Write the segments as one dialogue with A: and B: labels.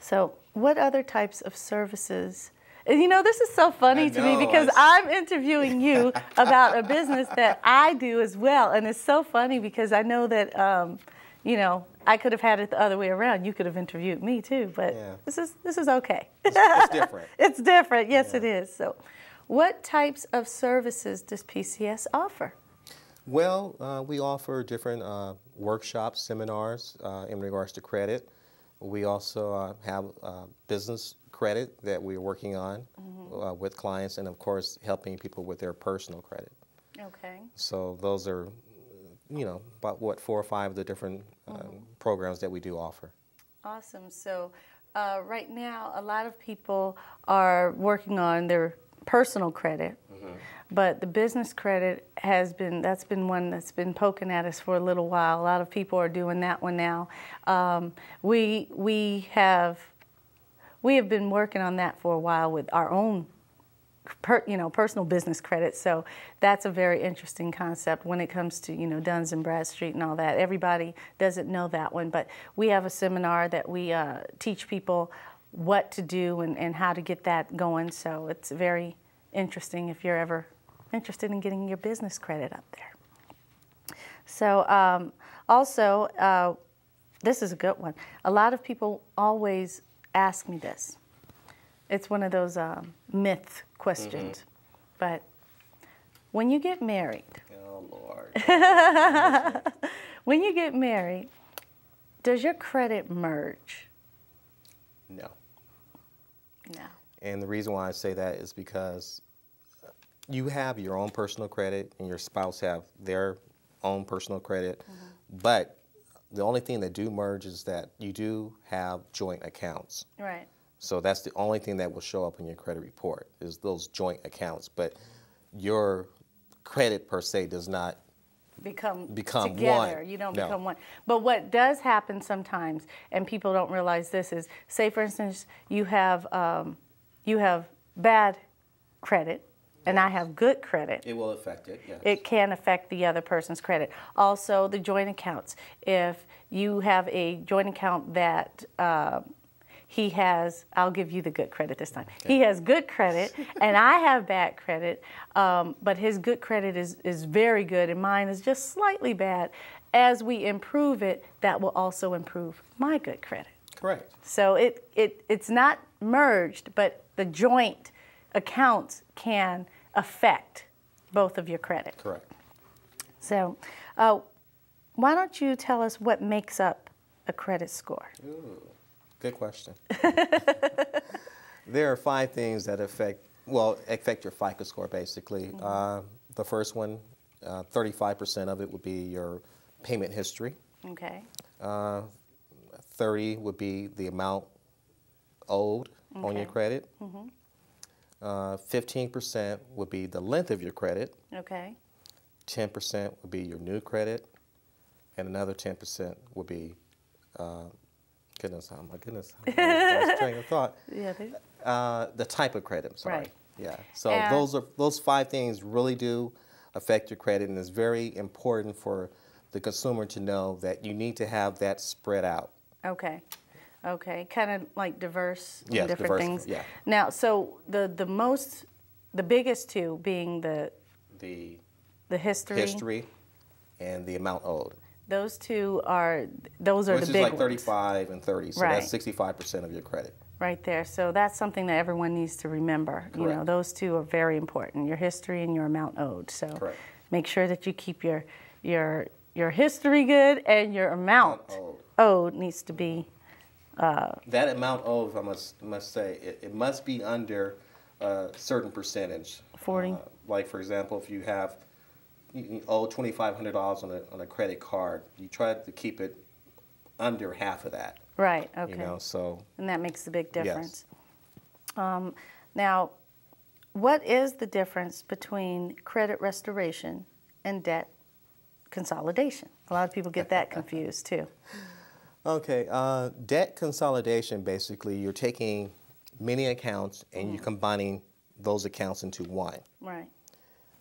A: So what other types of services? You know, this is so funny to me because
B: it's...
A: I'm interviewing you about a business that I do as well. And it's so funny because I know that, you know, I could have had it the other way around. You could have interviewed me too, but this is okay.
B: It's different.
A: It's different. Yes, it is. So what types of services does PCS offer?
B: Well, we offer different workshops, seminars in regards to credit. We also have business credit that we're working on with clients, and of course helping people with their personal credit.
A: Okay.
B: So those are, you know, about 4 or 5 of the different programs that we do offer. Awesome.
A: So right now a lot of people are working on their personal credit, but the business credit that's been one that's been poking at us for a little while. A lot of people are doing that one now. We have been working on that for a while with our own personal business credit. So that's a very interesting concept when it comes to, you know, Duns and Bradstreet and all that. Everybody doesn't know that one, but we have a seminar that we teach people what to do and how to get that going. So it's very interesting if you're ever interested in getting your business credit up there. So also, this is a good one. A lot of people always ask me this. It's one of those myth questions. But when you get married,
B: oh Lord,
A: when you get married, does your credit merge?
B: No.
A: No.
B: And the reason why I say that is because you have your own personal credit and your spouse have their own personal credit, but the only thing that do merge is that you do have joint accounts.
A: Right.
B: So that's the only thing that will show up in your credit report is those joint accounts. But your credit per se does not become
A: together.
B: one.
A: You don't become one. But what does happen sometimes, and people don't realize this, is say for instance you have bad credit and I have good credit.
B: It will affect it, yes.
A: It can affect the other person's credit. Also, the joint accounts. If you have a joint account that he has, I'll give you the good credit this time. Okay. He has good credit and I have bad credit, but his good credit is very good and mine is just slightly bad. As we improve it, that will also improve my good credit.
B: Correct.
A: So it's not merged, but the joint accounts can affect both of your credit.
B: Correct.
A: So why don't you tell us what makes up a credit score?
B: Ooh, good question. There are 5 things that affect your FICO score basically. The first one, 35% of it would be your payment history.
A: Okay.
B: 30 would be the amount owed on your credit. 15% would be the length of your credit.
A: Okay.
B: 10% would be your new credit, and another 10% would be, goodness, oh my goodness, I lost train of thought.
A: Yeah.
B: The type of credit. I'm sorry.
A: Right.
B: Yeah. So those 5 things really do affect your credit, and it's very important for the consumer to know that you need to have that spread out.
A: Okay. Okay, kind of like diverse
B: yes,
A: different things.
B: Yeah.
A: Now, so the biggest 2 being the history
B: and the amount owed.
A: Those 2 are the big ones.
B: Which is like 35 and 30, so
A: right.
B: that's 65% of your credit.
A: Right there. So that's something that everyone needs to remember.
B: Correct.
A: You know, those 2 are very important: your history and your amount owed. So
B: correct.
A: Make sure that you keep your history good, and your amount owed needs to be.
B: That amount owed, I must say, it must be under a certain percentage.
A: 40.
B: Like for example, if you owe $2,500 on a credit card, you try to keep it under half of that.
A: Right. Okay.
B: You know, so.
A: And that makes a big difference.
B: Yes.
A: Now, what is the difference between credit restoration and debt consolidation? A lot of people get that confused too.
B: Okay, debt consolidation, basically, you're taking many accounts and you're combining those accounts into one.
A: Right.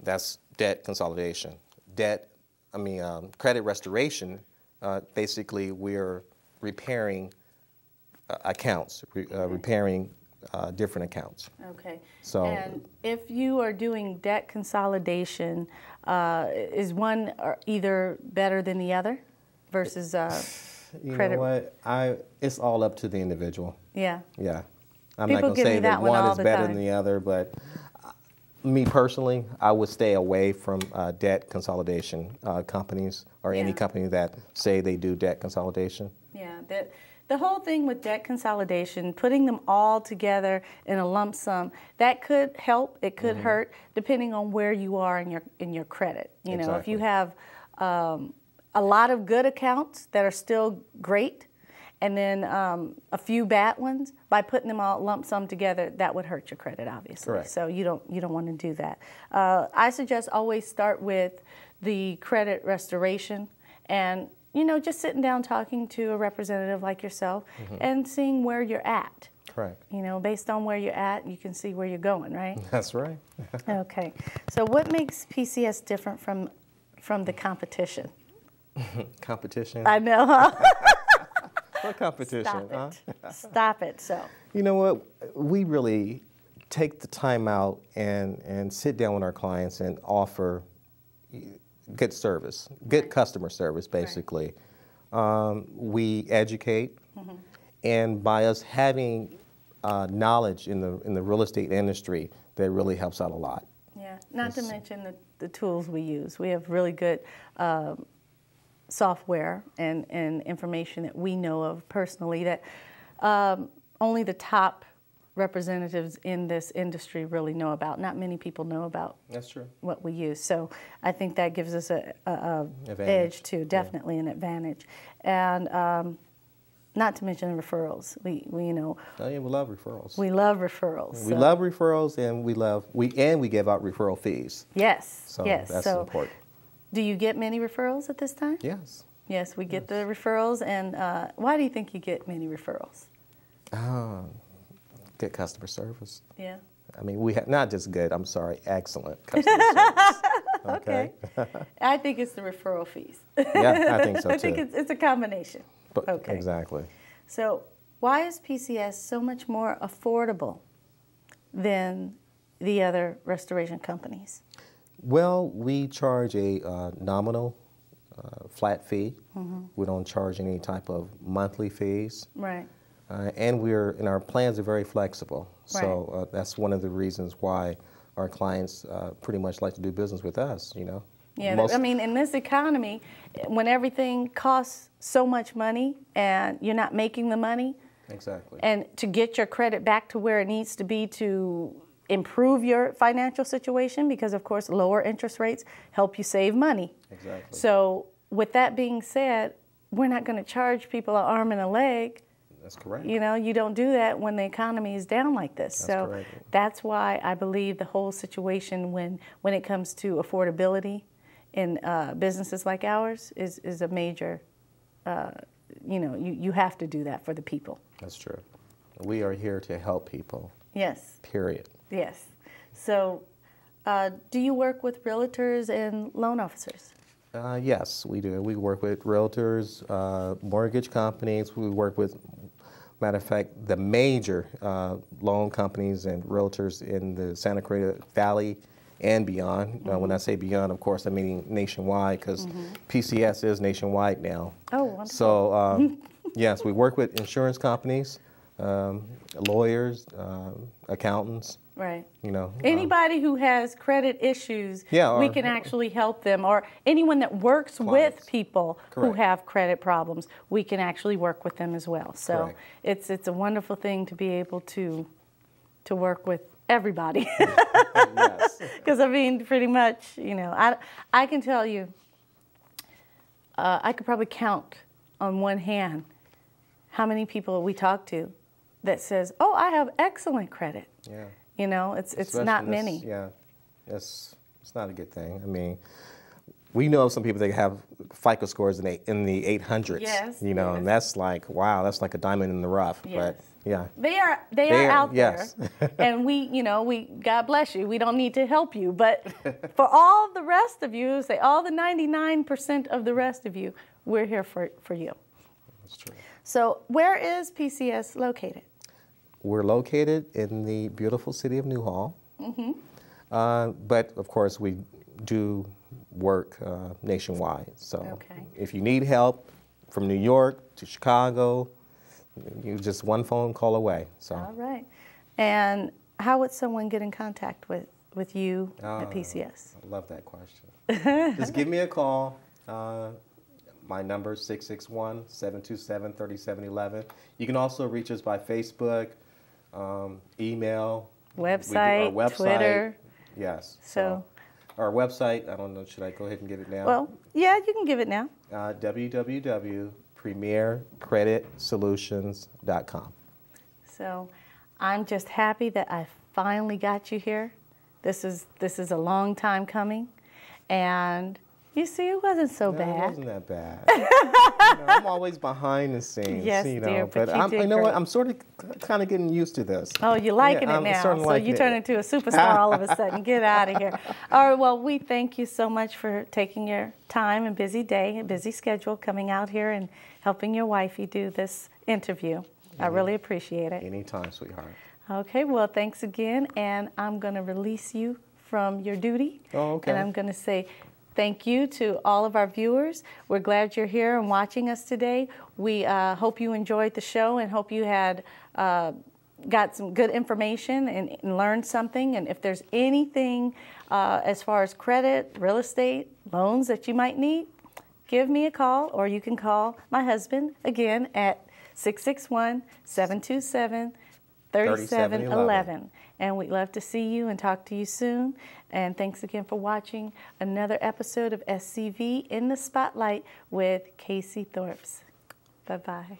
B: That's debt consolidation. Credit restoration, basically we're repairing accounts, repairing different accounts.
A: Okay.
B: So,
A: and if you are doing debt consolidation, is one either better than the other versus
B: you
A: credit?
B: know what? It's all up to the individual.
A: Yeah.
B: Yeah. I'm
A: People
B: not going to
A: give me
B: say
A: that
B: that
A: one
B: one
A: all
B: is
A: the
B: better
A: time.
B: than the other, but me personally, I would stay away from debt consolidation companies or any
A: Yeah.
B: company that say they do debt consolidation.
A: Yeah, the whole thing with debt consolidation, putting them all together in a lump sum, that could help, it could hurt, depending on where you are in your credit. You know, if you
B: Exactly.
A: have a lot of good accounts that are still great, and then a few bad ones, by putting them all lump sum together, that would hurt your credit, obviously.
B: Correct.
A: So you don't want to do that. I suggest always start with the credit restoration, and you know, just sitting down talking to a representative like yourself and seeing where you're at.
B: Correct.
A: You know, based on where you're at, you can see where you're going, right?
B: That's right.
A: Okay. So what makes PCS different from the competition?
B: Competition?
A: I know, huh?
B: What competition?
A: Stop
B: huh?
A: it. Stop it. So.
B: You know what? We really take the time out and sit down with our clients and offer good service, good customer service, basically. We educate, and by us having knowledge in the real estate industry, that really helps out a lot.
A: Yeah, not to mention the tools we use. We have really good software and information that we know of personally that only the top representatives in this industry really know about. Not many people know about.
B: That's true.
A: What we use. So I think that gives us a edge too, definitely an advantage. And not to mention the referrals. We you know.
B: Oh yeah, we love referrals.
A: We love referrals.
B: We love referrals, and we give out referral fees.
A: Yes.
B: So
A: yes.
B: that's
A: so
B: important.
A: Do you get many referrals at this time?
B: Yes.
A: Yes, we get the referrals. And why do you think you get many referrals?
B: Good customer service.
A: Yeah.
B: I mean, we have not just good. I'm sorry, excellent customer service. Okay.
A: I think it's the referral fees.
B: Yeah, I think so too.
A: I think it's a combination.
B: But,
A: okay.
B: Exactly.
A: So why is PCS so much more affordable than the other restoration companies?
B: Well, we charge a nominal flat fee. We don't charge any type of monthly fees.
A: Right.
B: And our plans are very flexible. So that's one of the reasons why our clients pretty much like to do business with us, you know.
A: Yeah, I mean, in this economy, when everything costs so much money and you're not making the money,
B: exactly,
A: and to get your credit back to where it needs to be to improve your financial situation, because of course lower interest rates help you save money.
B: Exactly.
A: So with that being said, we're not going to charge people an arm and a leg.
B: That's correct.
A: You know, you don't do that when the economy is down like this.
B: That's correct.
A: That's why I believe the whole situation when it comes to affordability in businesses like ours is a major, you know, you have to do that for the people.
B: That's true. We are here to help people.
A: Yes.
B: Period.
A: Yes. So do you work with realtors and loan officers?
B: Yes, we do. We work with realtors, mortgage companies. We work with, matter of fact, the major loan companies and realtors in the Santa Clarita Valley and beyond. When I say beyond, of course, I mean nationwide, because PCS is nationwide now.
A: Oh, wonderful.
B: So, yes, we work with insurance companies, lawyers, accountants.
A: Right.
B: You know,
A: anybody who has credit issues,
B: yeah,
A: we can actually help them. Or anyone that works with people who have credit problems, we can actually work with them as well. So it's a wonderful thing to be able to work with everybody.
B: Yes.
A: Because I mean, pretty much, you know, I can tell you, I could probably count on one hand how many people we talk to that says, "Oh, I have excellent credit."
B: Yeah.
A: You know, it's not many.
B: Yeah, it's not a good thing. I mean, we know of some people that have FICO scores in the 800s.
A: Yes.
B: You know, and that's like, wow, that's like a diamond in the rough.
A: Yes.
B: But yeah.
A: They are out
B: yes.
A: there. And we God bless you, we don't need to help you. But for all the rest of you, say all the 99% of the rest of you, we're here for you.
B: That's true.
A: So where is PCS located?
B: We're located in the beautiful city of Newhall. But of course, we do work nationwide. So if you need help from New York to Chicago, you're just one phone call away. So.
A: All right. And how would someone get in contact with you at PCS?
B: I love that question. Just give me a call. My number is 661-727-3711. You can also reach us by Facebook, email,
A: website, Twitter.
B: Yes.
A: So
B: our website, I don't know, should I go ahead and give it now?
A: Well, yeah, you can give it now.
B: www.premiercreditsolutions.com.
A: So I'm just happy that I finally got you here. This is a long time coming, and you see, it wasn't so bad.
B: It wasn't that bad. I'm always behind the scenes.
A: Yes,
B: dear,
A: but
B: you know what? I'm sort of kind of getting used to this.
A: Oh, you're liking it now. So you turn into a superstar all of a sudden. Get out of here. All right. Well, we thank you so much for taking your time and busy day, and busy schedule, coming out here and helping your wifey do this interview. I really appreciate it.
B: Anytime, sweetheart.
A: Okay. Well, thanks again, and I'm going to release you from your duty.
B: Oh, okay.
A: And I'm going to say thank you to all of our viewers. We're glad you're here and watching us today. We hope you enjoyed the show and hope you had got some good information and learned something. And if there's anything as far as credit, real estate, loans that you might need, give me a call, or you can call my husband again at 661-727-3711. And we'd love to see you and talk to you soon. And thanks again for watching another episode of SCV In The Spotlight with SeanThorps. Bye-bye.